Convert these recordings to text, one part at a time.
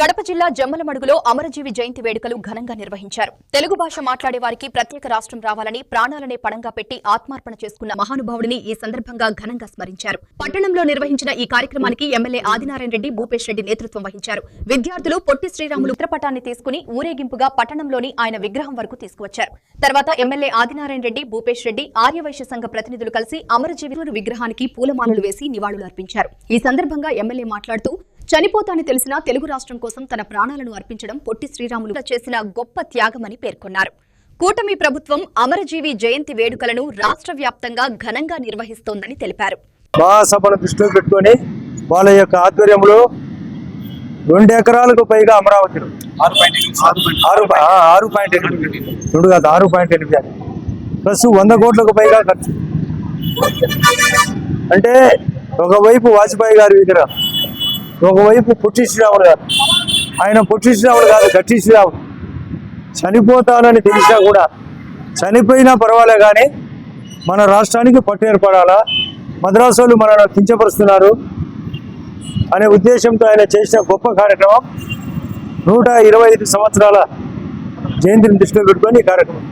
కడప జిల్లా జమ్మలమడుగులో అమరజీవి జయంతి వేడుకలు ఘనంగా నిర్వహించారు. తెలుగు భాష మాట్లాడే వారికి ప్రత్యేక రాష్ట్రం రావాలని ప్రాణాలనే పణంగా పెట్టి ఆత్మార్పణ చేసుకున్న మహానుభావుడిని ఈ సందర్భంగా ఘనంగా స్మరించారు. పట్టణంలో నిర్వహించిన ఈ కార్యక్రమానికి ఎమ్మెల్యే ఆదినారాయణ రెడ్డి, భూపేష్ రెడ్డి నేతృత్వం వహించారు. విద్యార్థులు పొట్టి శ్రీరాములు చిత్రపటాన్ని తీసుకుని ఊరేగింపుగా పట్టణంలోని ఆయన విగ్రహం వరకు తీసుకువచ్చారు. తర్వాత ఎమ్మెల్యే ఆదినారాయణ రెడ్డి, భూపేష్ రెడ్డి, ఆర్యవైశ్య సంఘ ప్రతినిధులు కలిసి అమరజీవి విగ్రహానికి పూలమాలలు వేసి నివాళులర్పించారు. ఈ సందర్భంగా ఎమ్మెల్యే మాట్లాడుతూ, చనిపోతానని తెలిసినా తెలుగు రాష్ట్రం కోసం తన ప్రాణాలను అర్పించడం పొట్టి శ్రీరాములు చేసిన గొప్ప త్యాగమని పేర్కొన్నారు. కూటమి ప్రభుత్వం అమరజీవి జయంతి వేడుకలను రాష్ట్ర వ్యాప్తంగా ఘనంగా నిర్వహిస్తోందని తెలిపారు. మహాసభను దృష్టిలో పెట్టుకొని వాళ్ళ యొక్క ఆధ్వర్యంలో 2 ఎకరాలకు పైగా అమరావతిలో 6.8 ప్లస్ 100 కోట్లకు పైగా ఖర్చు. అంటే ఒకవైపు వాజ్పేయి గారి విగ్రహం, ఒకవైపు పొట్టి శ్రీరాములు గారు. ఆయన పొట్టి శ్రీరాములు కాదు, గట్టి శ్రీరాములు. చనిపోతానని తెలిసినా కూడా చనిపోయినా పర్వాలే కానీ మన రాష్ట్రానికి పట్టు ఏర్పడాలా, మద్రాసులు మనల్ని కించపరుస్తున్నారు అనే ఉద్దేశంతో ఆయన చేసిన గొప్ప కార్యక్రమం 125 సంవత్సరాల జయంతిని దృష్టిలో పెట్టుకొని ఈ కార్యక్రమం.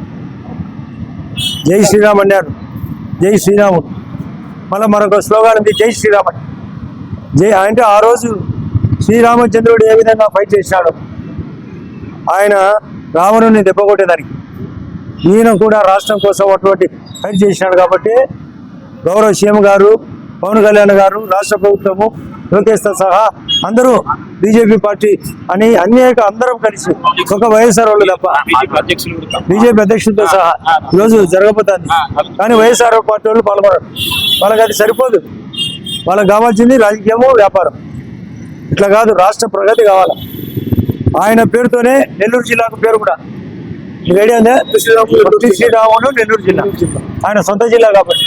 జై శ్రీరామ్ అన్నారు, జై శ్రీరాముడు. మళ్ళీ మరొక స్లోగాన్ ఉంది, జై శ్రీరామ్. జై అంటే ఆ రోజు శ్రీరామచంద్రుడు ఏ విధంగా ఫైట్ చేశాడు, ఆయన రావణుని దెబ్బకొట్టేదానికి, ఈయన కూడా రాష్ట్రం కోసం అటువంటి ఫైట్ చేసినాడు. కాబట్టి గౌరవ సీఎం గారు, పవన్ కళ్యాణ్ గారు, రాష్ట్ర ప్రభుత్వము, లోకేష్తో సహా అందరూ బీజేపీ పార్టీ అని అందరం కలిసి, ఒక వైఎస్ఆర్ వాళ్ళు తప్ప బీజేపీ అధ్యక్షులతో సహా ఈరోజు జరగబోతుంది. కానీ వైఎస్ఆర్ పార్టీ వాళ్ళు పాల్గొనరు. వాళ్ళకి అది సరిపోదు. వాళ్ళకి కావాల్సింది రాజకీయము, వ్యాపారం. ఇట్లా కాదు, రాష్ట్ర ప్రగతి కావాలి. ఆయన పేరుతోనే నెల్లూరు జిల్లాకు పేరు కూడా ఐడియా ఉందా? శ్రీరాముడు నెల్లూరు జిల్లా ఆయన సొంత జిల్లా కాబట్టి